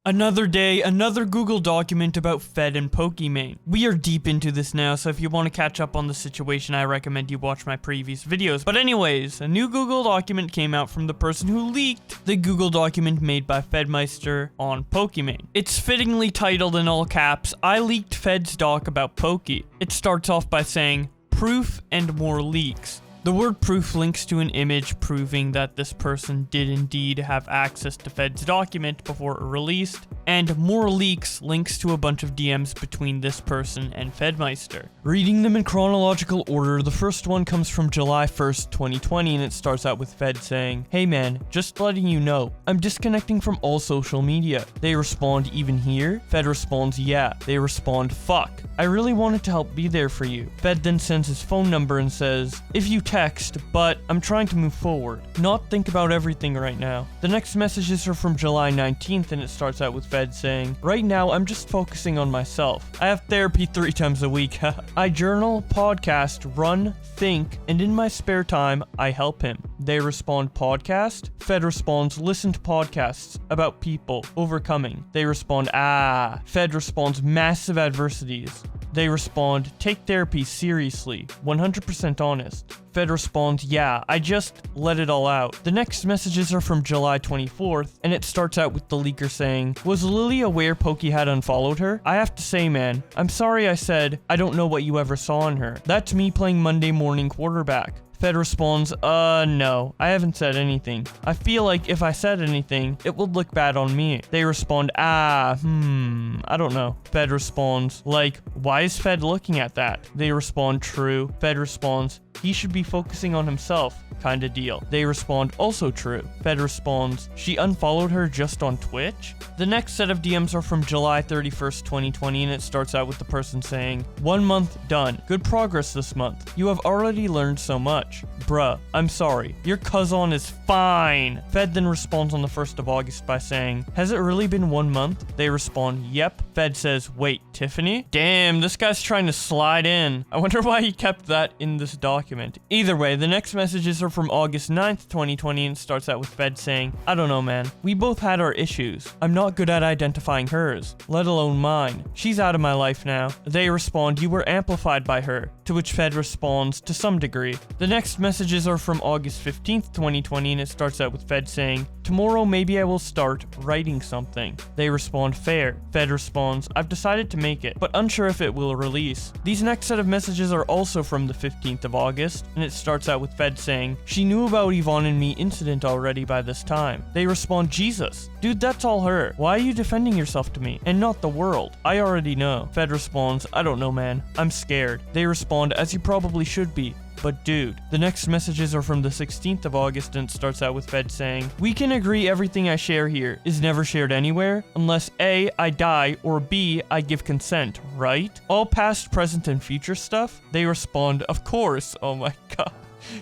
Another day, another Google document about Fed and Pokimane. We are deep into this now, so if you want to catch up on the situation, I recommend you watch my previous videos. But anyways, a new Google document came out from the person who leaked the Google document made by FedMyster on Pokimane. It's fittingly titled in all caps, "I leaked Fed's doc about Poki." It starts off by saying, "Proof and more leaks." The word proof links to an image proving that this person did indeed have access to Fed's document before it released, and more leaks links to a bunch of DMs between this person and FedMyster. Reading them in chronological order, the first one comes from July 1st, 2020, and it starts out with Fed saying, "Hey man, just letting you know, I'm disconnecting from all social media." They respond, "Even here?" Fed responds, "Yeah." They respond, "Fuck. I really wanted to help be there for you." Fed then sends his phone number and says, "If you text, but I'm trying to move forward. Not think about everything right now." The next messages are from July 19th, and it starts out with Fed saying, "Right now, I'm just focusing on myself. I have therapy 3 times a week. I journal, podcast, run, think, and in my spare time, I help him." They respond, "Podcast?" Fed responds, "Listen to podcasts about people overcoming." They respond, "Ah." Fed responds, "Massive adversities." They respond, "Take therapy seriously, 100% honest." Fed responds, "Yeah, I just let it all out." The next messages are from July 24th, and it starts out with the leaker saying, "Was Lily aware Poki had unfollowed her? I have to say, man, I'm sorry I said I don't know what you ever saw in her. That's me playing Monday morning quarterback." Fed responds, no, I haven't said anything. I feel like if I said anything, it would look bad on me." They respond, I don't know." Fed responds, like, "Why is Fed looking at that?" They respond, "True." Fed responds, "He should be focusing on himself, kinda deal." They respond, "Also true." Fed responds, "She unfollowed her just on Twitch?" The next set of DMs are from July 31st, 2020, and it starts out with the person saying, "1 month done. Good progress this month. You have already learned so much. Bruh, I'm sorry. Your cousin is fine." Fed then responds on the 1st of August by saying, "Has it really been 1 month?" They respond, "Yep." Fed says, "Wait, Tiffany?" Damn, this guy's trying to slide in. I wonder why he kept that in this document. Either way, the next messages are from August 9th, 2020, and starts out with Fed saying, "I don't know, man. We both had our issues. I'm not good at identifying hers, let alone mine. She's out of my life now." They respond, "You were amplified by her." To which Fed responds, "To some degree." The next messages are from August 15th, 2020, and it starts out with Fed saying, "Tomorrow maybe I will start writing something." They respond, "Fair." Fed responds, "I've decided to make it, but unsure if it will release." These next set of messages are also from the 15th of August, and it starts out with Fed saying, "She knew about Yvonne and me incident already by this time." They respond, "Jesus, dude, that's all her. Why are you defending yourself to me and not the world? I already know." Fed responds, "I don't know, man. I'm scared." They respond, "As you probably should be. But dude." The next messages are from the 16th of August, and it starts out with Fed saying, "We can agree everything I share here is never shared anywhere unless A, I die, or B, I give consent, right? All past, present, and future stuff?" They respond, "Of course." Oh my god.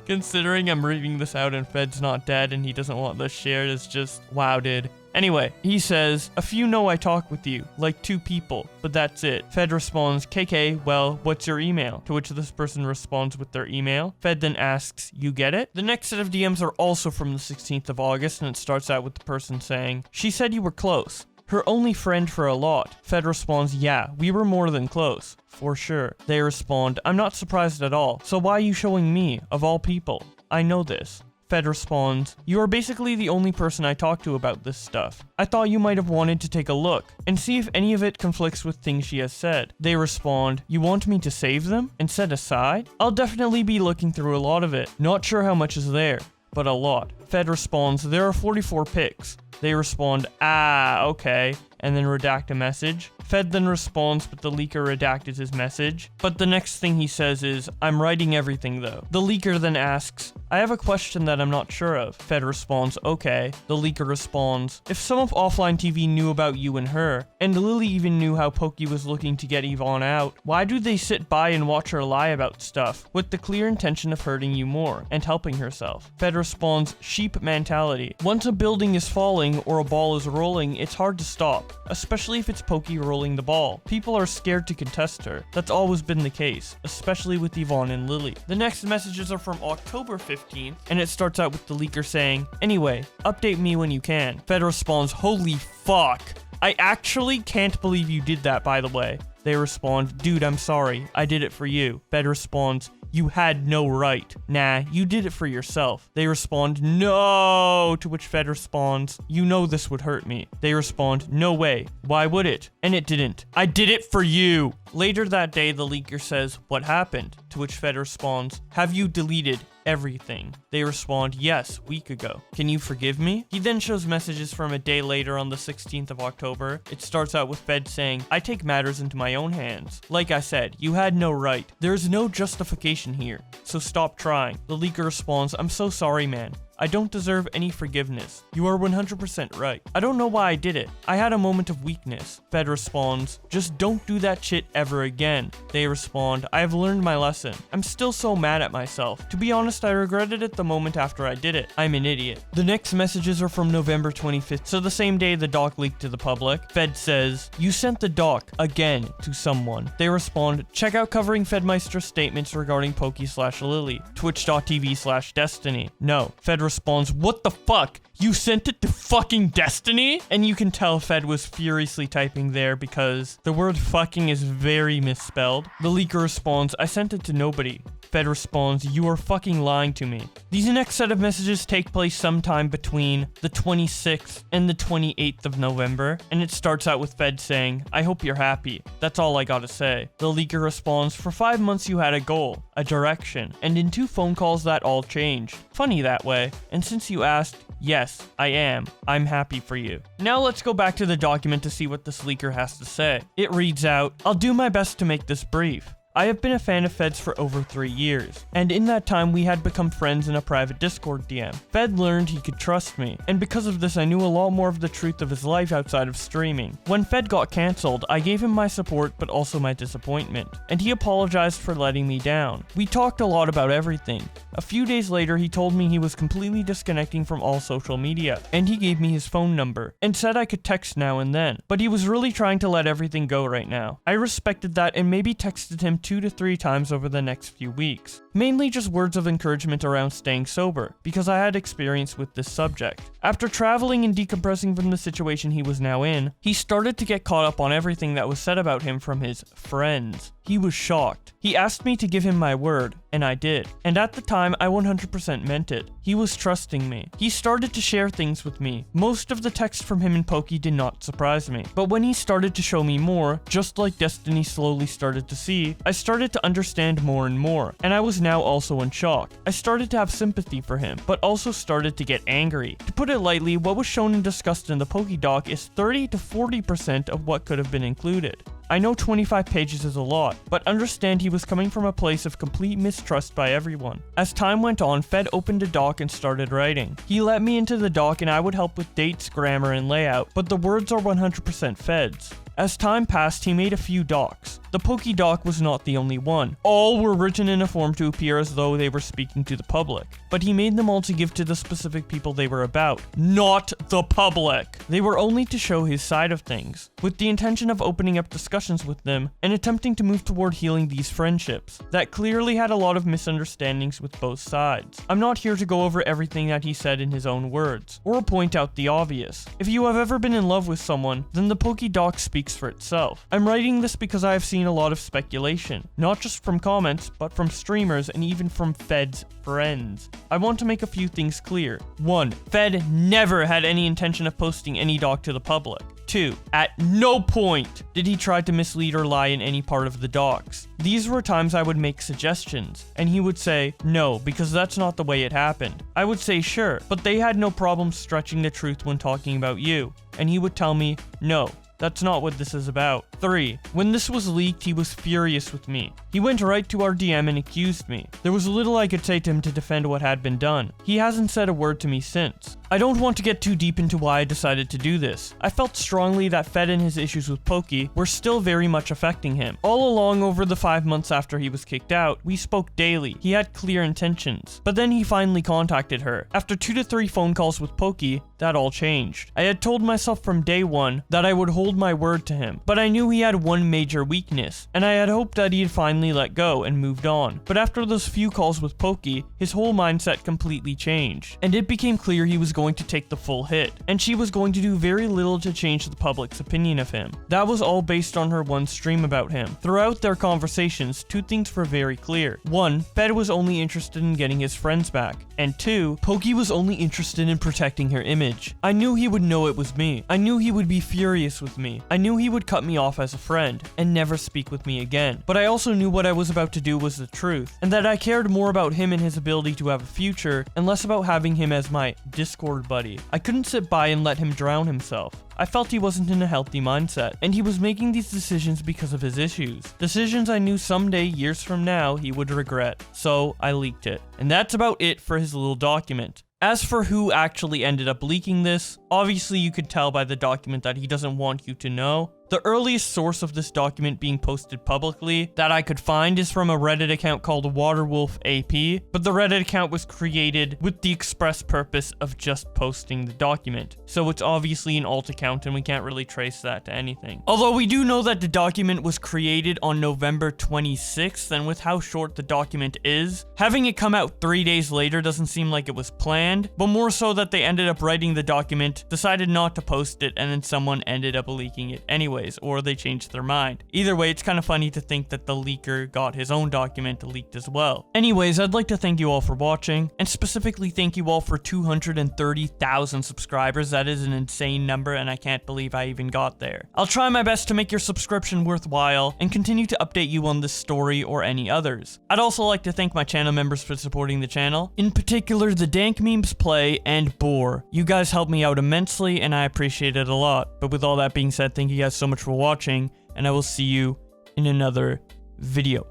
Considering I'm reading this out and Fed's not dead and he doesn't want this shared is just, wow, dude. Anyway, he says, "A few know I talk with you, like 2 people, but that's it." Fed responds, "KK, well, what's your email?" To which this person responds with their email. Fed then asks, "You get it?" The next set of DMs are also from the 16th of August, and it starts out with the person saying, "She said you were close. Her only friend for a lot." Fed responds, "Yeah, we were more than close. For sure." They respond, "I'm not surprised at all. So why are you showing me, of all people? I know this." Fed responds, "You are basically the only person I talk to about this stuff. I thought you might have wanted to take a look and see if any of it conflicts with things she has said." They respond, "You want me to save them and set aside? I'll definitely be looking through a lot of it. Not sure how much is there, but a lot." Fed responds, "There are 44 pics." They respond, "Okay," and then redact a message. Fed then responds, but the leaker redacted his message. But the next thing he says is, "I'm writing everything though." The leaker then asks, "I have a question that I'm not sure of." Fed responds, "Okay." The leaker responds, "If some of offline TV knew about you and her, and Lily even knew how Poki was looking to get Yvonne out, why do they sit by and watch her lie about stuff with the clear intention of hurting you more and helping herself?" Fed responds, "Sheep mentality. Once a building is falling or a ball is rolling, it's hard to stop, especially if it's Poki rolling the ball. People are scared to contest her. That's always been the case, especially with Yvonne and Lily." The next messages are from October 15th, and it starts out with the leaker saying, "Anyway, update me when you can." Fed responds, "Holy fuck. I actually can't believe you did that, by the way. They respond, dude, I'm sorry. I did it for you. Fed responds, you had no right. Nah, you did it for yourself. They respond, no, to which Fed responds, you know this would hurt me. They respond, no way. Why would it? And it didn't. I did it for you. Later that day, the leaker says, what happened? To which Fed responds, have you deleted everything? They respond, yes, week ago. Can you forgive me? He then shows messages from a day later on the 16th of October. It starts out with Fed saying, I take matters into my own hands. Like I said, you had no right. There is no justification here, so stop trying. The leaker responds, I'm so sorry, man. I don't deserve any forgiveness. You are 100% right. I don't know why I did it. I had a moment of weakness. Fed responds, just don't do that shit ever again. They respond, I have learned my lesson. I'm still so mad at myself. To be honest, I regretted it the moment after I did it. I'm an idiot. The next messages are from November 25th, so the same day the doc leaked to the public. Fed says, you sent the doc again to someone. They respond, check out covering FedMyster statements regarding Poki/Lily, twitch.tv/Destiny. No. Fed responds, what the fuck? You sent it to fucking Destiny? And you can tell Fed was furiously typing there because the word fucking is very misspelled. The leaker responds, I sent it to nobody. Fed responds, you are fucking lying to me. These next set of messages take place sometime between the 26th and the 28th of November, and it starts out with Fed saying, I hope you're happy. That's all I gotta say. The leaker responds, for 5 months you had a goal, a direction, and in 2 phone calls that all changed. Funny that way. And since you asked, yes, I am. I'm happy for you. Now let's go back to the document to see what this leaker has to say. It reads out, I'll do my best to make this brief. I have been a fan of Fed's for over 3 years, and in that time we had become friends in a private Discord DM. Fed learned he could trust me, and because of this I knew a lot more of the truth of his life outside of streaming. When Fed got cancelled, I gave him my support but also my disappointment, and he apologized for letting me down. We talked a lot about everything. A few days later he told me he was completely disconnecting from all social media, and he gave me his phone number, and said I could text now and then, but he was really trying to let everything go right now. I respected that and maybe texted him 2 to 3 times over the next few weeks. Mainly just words of encouragement around staying sober, because I had experience with this subject. After traveling and decompressing from the situation he was now in, he started to get caught up on everything that was said about him from his friends. He was shocked. He asked me to give him my word, and I did. And at the time, I 100% meant it. He was trusting me. He started to share things with me. Most of the text from him and Poki did not surprise me. But when he started to show me more, just like Destiny slowly started to see, I started to understand more and more, and I was now also in shock. I started to have sympathy for him, but also started to get angry. To put it lightly, what was shown and discussed in the Poki doc is 30 to 40% of what could have been included. I know 25 pages is a lot, but understand he was coming from a place of complete mistrust by everyone. As time went on, Fed opened a doc and started writing. He let me into the doc and I would help with dates, grammar, and layout, but the words are 100% Fed's. As time passed, he made a few docs. The Poki doc was not the only one. All were written in a form to appear as though they were speaking to the public, but he made them all to give to the specific people they were about, not the public. They were only to show his side of things, with the intention of opening up discussions with them and attempting to move toward healing these friendships that clearly had a lot of misunderstandings with both sides. I'm not here to go over everything that he said in his own words, or point out the obvious. If you have ever been in love with someone, then the Poki doc speaks for itself. I'm writing this because I have seen a lot of speculation, not just from comments, but from streamers and even from Fed's friends. I want to make a few things clear. 1. Fed never had any intention of posting any doc to the public. 2. At no point did he try to mislead or lie in any part of the docs. These were times I would make suggestions, and he would say, no, because that's not the way it happened. I would say, sure, but they had no problem stretching the truth when talking about you. And he would tell me, no, that's not what this is about. 3. When this was leaked, he was furious with me. He went right to our DM and accused me. There was little I could say to him to defend what had been done. He hasn't said a word to me since. I don't want to get too deep into why I decided to do this. I felt strongly that Fed and his issues with Poki were still very much affecting him. All along over the 5 months after he was kicked out, we spoke daily. He had clear intentions. But then he finally contacted her. After 2 to 3 phone calls with Poki, that all changed. I had told myself from day one that I would hold hold my word to him. But I knew he had one major weakness, and I had hoped that he'd finally let go and moved on. But after those few calls with Poki, his whole mindset completely changed, and it became clear he was going to take the full hit, and she was going to do very little to change the public's opinion of him. That was all based on her one stream about him. Throughout their conversations, two things were very clear. One, Fed was only interested in getting his friends back, and two, Poki was only interested in protecting her image. I knew he would know it was me. I knew he would be furious with me. I knew he would cut me off as a friend and never speak with me again. But I also knew what I was about to do was the truth, and that I cared more about him and his ability to have a future, and less about having him as my Discord buddy. I couldn't sit by and let him drown himself. I felt he wasn't in a healthy mindset, and he was making these decisions because of his issues. Decisions I knew someday, years from now, he would regret. So I leaked it. And that's about it for his little document. As for who actually ended up leaking this, obviously you could tell by the document that he doesn't want you to know. The earliest source of this document being posted publicly that I could find is from a Reddit account called Waterwolf AP, but the Reddit account was created with the express purpose of just posting the document. So it's obviously an alt account and we can't really trace that to anything. Although we do know that the document was created on November 26th, and with how short the document is, having it come out 3 days later doesn't seem like it was planned, but more so that they ended up writing the document, decided not to post it, and then someone ended up leaking it anyway. Or they changed their mind. Either way, it's kind of funny to think that the leaker got his own document leaked as well. Anyways, I'd like to thank you all for watching, and specifically thank you all for 230,000 subscribers. That is an insane number, and I can't believe I even got there. I'll try my best to make your subscription worthwhile, and continue to update you on this story or any others. I'd also like to thank my channel members for supporting the channel, in particular the Dank Memes Play and Boar. You guys helped me out immensely, and I appreciate it a lot. But with all that being said, thank you guys so much for watching, and I will see you in another video.